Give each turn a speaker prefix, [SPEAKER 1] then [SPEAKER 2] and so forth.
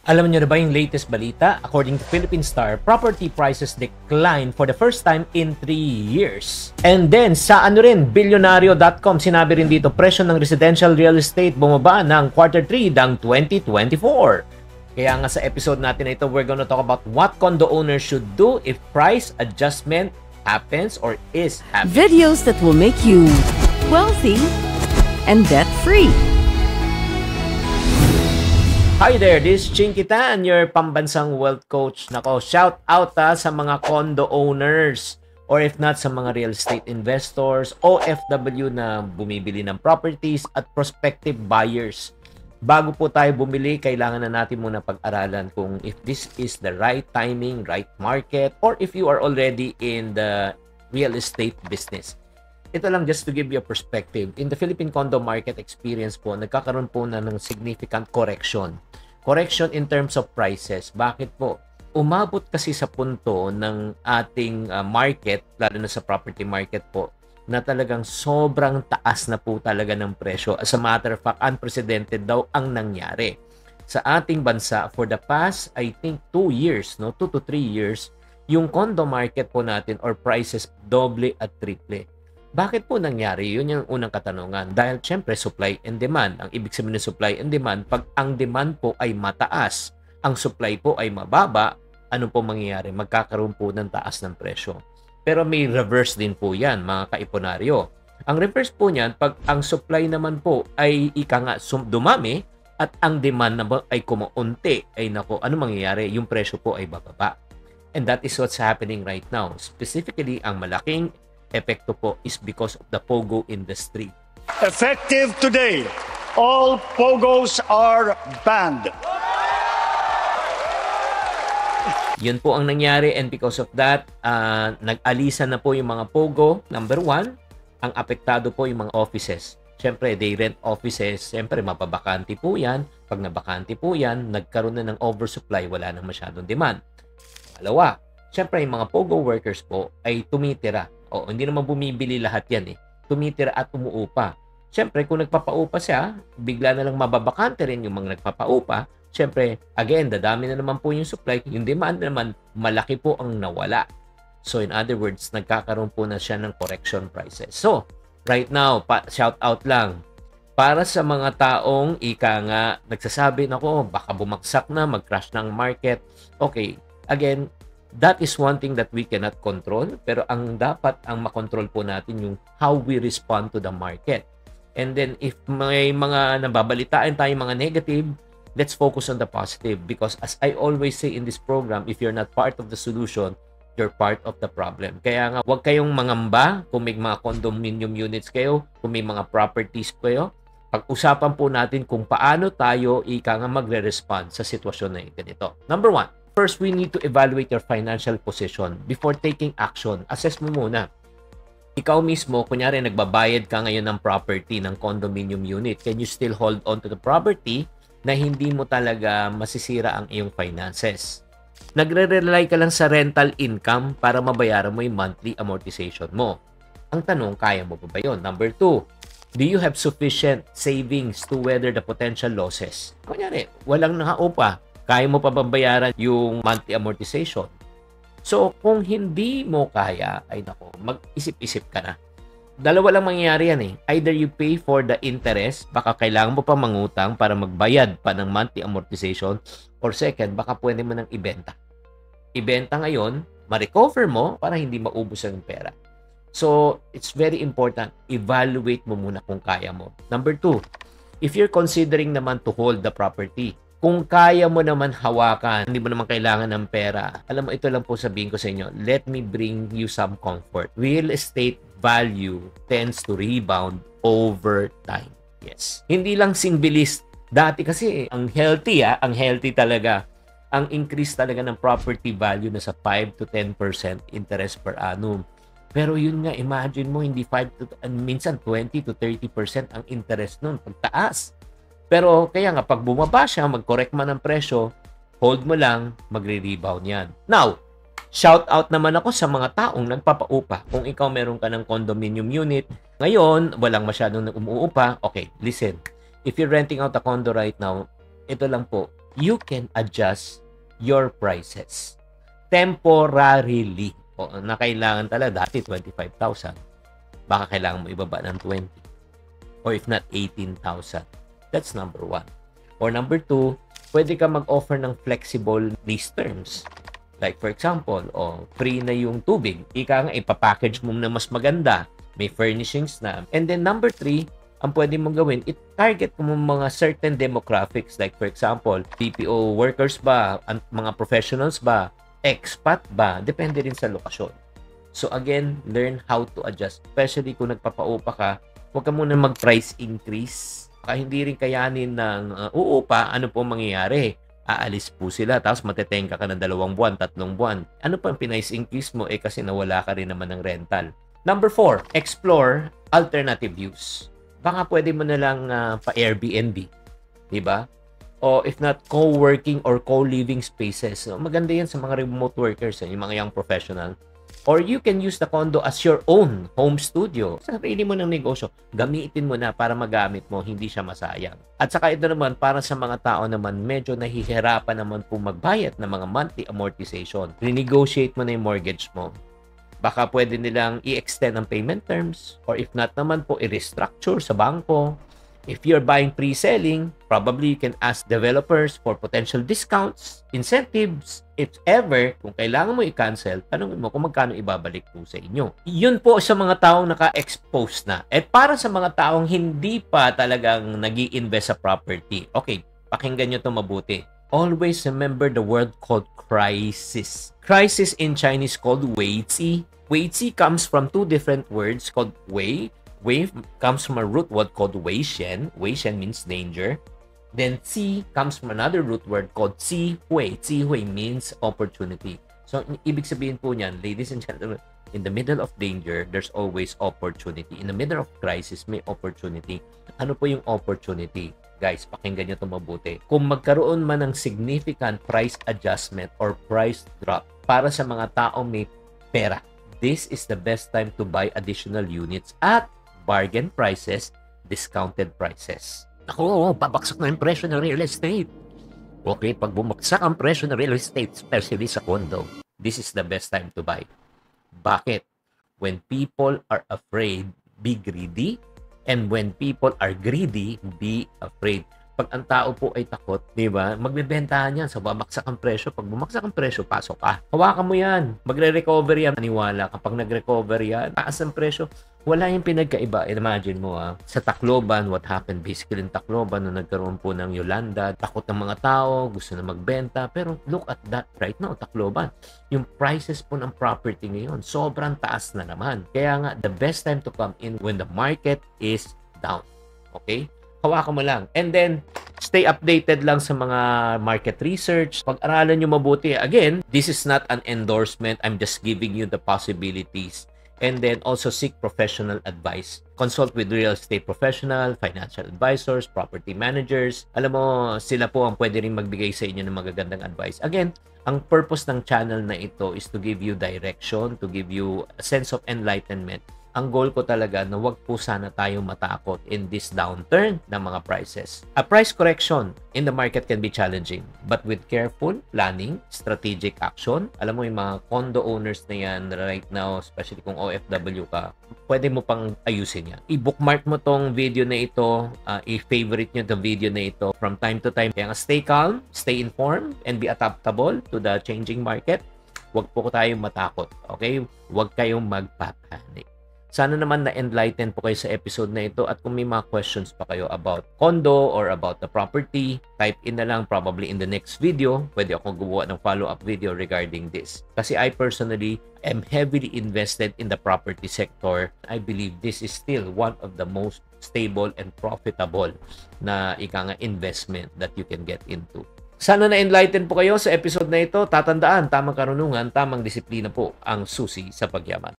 [SPEAKER 1] Alam niyo na ba yung latest balita? According to Philippine Star, property prices declined for the first time in 3 years. And then, sa Bilyonaryo.com, sinabi rin dito, presyo ng residential real estate bumaba ng quarter 3 ng 2024. Kaya nga sa episode natin na ito, we're gonna talk about what condo owners should do if price adjustment happens or is happening.
[SPEAKER 2] Videos that will make you wealthy and debt-free.
[SPEAKER 1] Hi there, this is Chinky Tan, your pambansang wealth coach. Nako, shout out sa mga condo owners or if not sa mga real estate investors, OFW na bumibili ng properties at prospective buyers. Bago po tayo bumili, kailangan na natin muna pag-aralan kung if this is the right timing, right market, or if you are already in the real estate business. Ito lang just to give you a perspective. In the Philippine condo market experience po, nagkakaroon po na ng significant correction. Correction in terms of prices. Bakit po? Umabot kasi sa punto ng ating market, lalo na sa property market po, na talagang sobrang taas na po talaga ng presyo. As a matter of fact, unprecedented daw ang nangyari. Sa ating bansa, for the past, I think 2 years, 2 to 3 years, yung condo market po natin or prices doble at triple. Bakit po nangyari? Yun yung unang katanungan. Dahil syempre supply and demand. Ang ibig sabihin ng supply and demand, pag ang demand po ay mataas, ang supply po ay mababa, ano po mangyayari? Magkakaroon po ng taas ng presyo. Pero may reverse din po yan, mga kaiponaryo. Ang reverse po niyan, pag ang supply naman po ay dumami at ang demand naman ay kumaunti, ay nako, ano mangyayari? Yung presyo po ay bababa. And that is what's happening right now. Specifically, ang malaking epekto po is because of the POGO industry.
[SPEAKER 3] Effective today, all POGOs are banned.
[SPEAKER 1] Yun po ang nangyari and because of that, nag-alisan na po yung mga POGO. Number 1, ang apektado po yung mga offices. Siyempre, they rent offices. Siyempre, mapabakante po yan. Pag nabakante po yan, nagkaroon na ng oversupply, wala nang masyadong demand. Pangalawa, siyempre, yung mga POGO workers po ay tumitira. O, hindi naman bumibili lahat yan eh. Tumitira at umuupa. Siyempre, kung nagpapaupa siya, bigla na lang mababakante rin yung mga nagpapaupa. Siyempre, again, dadami na naman po yung supply. Yung demand naman, malaki po ang nawala. So, in other words, nagkakaroon po na siya ng correction prices. So, right now, shout out lang. Para sa mga taong nagsasabi, nako, baka bumagsak na, mag-crash ng market. Okay, again, that is one thing that we cannot control. Pero ang makontrol po natin yung how we respond to the market. And then, if may mga nababalitaan tayo mga negative, let's focus on the positive. Because as I always say in this program, if you're not part of the solution, you're part of the problem. Kaya nga, huwag kayong mangamba kung may mga condominium units kayo, kung may mga properties kayo. Pag-usapan po natin kung paano tayo magre-respond sa sitwasyon na ganito. Number 1, first, we need to evaluate your financial position before taking action. Assess mo muna. Ikaw mismo, kunyari nagbabayad ka ngayon ng property, ng condominium unit, can you still hold on to the property na hindi mo talaga masisira ang iyong finances? Nagre-rely ka lang sa rental income para mabayaran mo yung monthly amortization mo. Ang tanong, kaya mo ba yun? Number 2, do you have sufficient savings to weather the potential losses? Kunyari, walang nakaupa, kaya mo pa babayaran yung monthly amortization? So, kung hindi mo kaya, ay nako, mag-isip-isip ka na. Dalawa lang mangyayari yan eh. Either you pay for the interest, baka kailangan mo pa mangutang para magbayad pa ng monthly amortization, or second, baka pwede mo nang ibenta. Ibenta ngayon, ma-recover mo para hindi maubos ang pera. So, it's very important, evaluate mo muna kung kaya mo. Number 2, if you're considering naman to hold the property, kung kaya mo naman hawakan, hindi mo naman kailangan ng pera, alam mo, ito lang po sabihin ko sa inyo, let me bring you some comfort. Real estate value tends to rebound over time. Yes. Hindi lang singbilis. Dati kasi, ang healthy talaga. Ang increase talaga ng property value na sa 5 to 10% interest per annum. Pero yun nga, imagine mo, hindi 5 to, minsan 20 to 30% ang interest nun, pagtaas. Pero kaya nga, pag bumaba siya, mag-correct man ang presyo, hold mo lang, magre-rebound yan. Now, shout out naman ako sa mga taong nagpapaupa. Kung ikaw meron ka ng condominium unit, ngayon, walang masyadong umuupa, okay, listen. If you're renting out a condo right now, ito lang po, you can adjust your prices temporarily. O, na kailangan talaga, dati 25,000. Baka kailangan mo ibaba ng 20. Or if not, 18,000. That's number 1. Or number 2, pwede ka mag-offer ng flexible lease terms. Like for example, free na yung tubig. Ika nga, ipapackage mo na mas maganda. May furnishings na. And then number 3, ang pwede mong gawin, i-target mo mga certain demographics. Like for example, BPO workers ba? Mga professionals ba? Expat ba? Depende rin sa lokasyon. So again, learn how to adjust. Especially kung nagpapaupa ka, huwag ka muna mag-price increase. Baka hindi rin kayanin ng uupa, ano po mangyayari? Aalis po sila, tapos matetenga ka ng 2 buwan, 3 buwan. Ano pa ang price increase mo? Kasi nawala ka rin naman ng rental. Number 4, explore alternative use. Baka pwede mo na lang pa-Airbnb. Diba? O if not, co-working or co-living spaces. So, maganda yan sa mga remote workers, yung mga young professional. Or you can use the condo as your own home studio. Sa sarili mo ng negosyo, gamitin mo na para magamit mo, hindi siya masayang. At saka ito naman, para sa mga tao naman, medyo nahihirapan naman po magbayad ng mga monthly amortization. Renegotiate mo na yung mortgage mo. Baka pwede nilang i-extend ang payment terms. Or if not naman po, i-restructure sa bangko. If you're buying pre-selling, probably you can ask developers for potential discounts, incentives. If ever, kung kailangan mo i-cancel, tanongin mo kung magkano ibabalik po sa inyo. Yun po sa mga taong naka-expose na. At para sa mga taong hindi pa talagang nag-i-invest sa property, okay, pakinggan nyo ito mabuti. Always remember the word called crisis. Crisis in Chinese called weizi. Weizi comes from 2 different words called wei. Wei comes from a root word called weishen. Weishen means danger. Then ci comes from another root word called zihui. Zihui means opportunity. So, ibig sabihin po niyan, ladies and gentlemen, in the middle of danger, there's always opportunity. In the middle of crisis, may opportunity. Ano po yung opportunity? Guys, pakinggan nyo ito mabuti. Kung magkaroon man ng significant price adjustment or price drop para sa mga taong may pera, this is the best time to buy additional units at bargain prices, discounted prices. Ako, babaksak na yung presyo ng real estate. Okay, pag bumagsak ang presyo ng real estate, especially sa condo, this is the best time to buy. Bakit? When people are afraid, be greedy. And when people are greedy, be afraid. Pag ang tao po ay takot, di ba? Magbebentahan yan sa babaksak ang presyo. Pag bumagsak ang presyo, pasok ka. Hawakan mo yan. Magre-recover yan. Maniwala. Kapag nag-recover yan, taas ang presyo. Wala yung pinagkaiba. Imagine mo sa Tacloban, what happened basically in Tacloban nung nagkaroon po ng Yolanda. Takot ng mga tao, gusto na magbenta. Pero look at that right now, Tacloban. Yung prices po ng property ngayon, sobrang taas na naman. Kaya nga, the best time to come in when the market is down. Okay? Hawakan mo lang. And then, stay updated lang sa mga market research. Pag-aralan nyo mabuti. Again, this is not an endorsement. I'm just giving you the possibilities. And then, also seek professional advice. Consult with real estate professional, financial advisors, property managers. Alam mo, sila po ang pwede rin magbigay sa inyo ng magagandang advice. Again, ang purpose ng channel na ito is to give you direction, to give you a sense of enlightenment. Ang goal ko talaga na wag po sana tayong matakot in this downturn ng mga prices. A price correction in the market can be challenging, but with careful planning, strategic action, alam mo yung mga condo owners na yan right now, especially kung OFW ka, pwede mo pang ayusin yan. I-bookmark mo tong video na ito, i-favorite nyo the video na ito from time to time. Kaya nga stay calm, stay informed, and be adaptable to the changing market. Wag po tayong matakot, okay? Wag kayong magpapanik. Sana naman na-enlighten po kayo sa episode na ito, at kung may mga questions pa kayo about condo or about the property, type in na lang probably in the next video. Pwede akong gumawa ng follow-up video regarding this. Kasi I personally am heavily invested in the property sector. I believe this is still one of the most stable and profitable na investment that you can get into. Sana na-enlighten po kayo sa episode na ito. Tatandaan, tamang karunungan, tamang disiplina po ang susi sa pagyaman.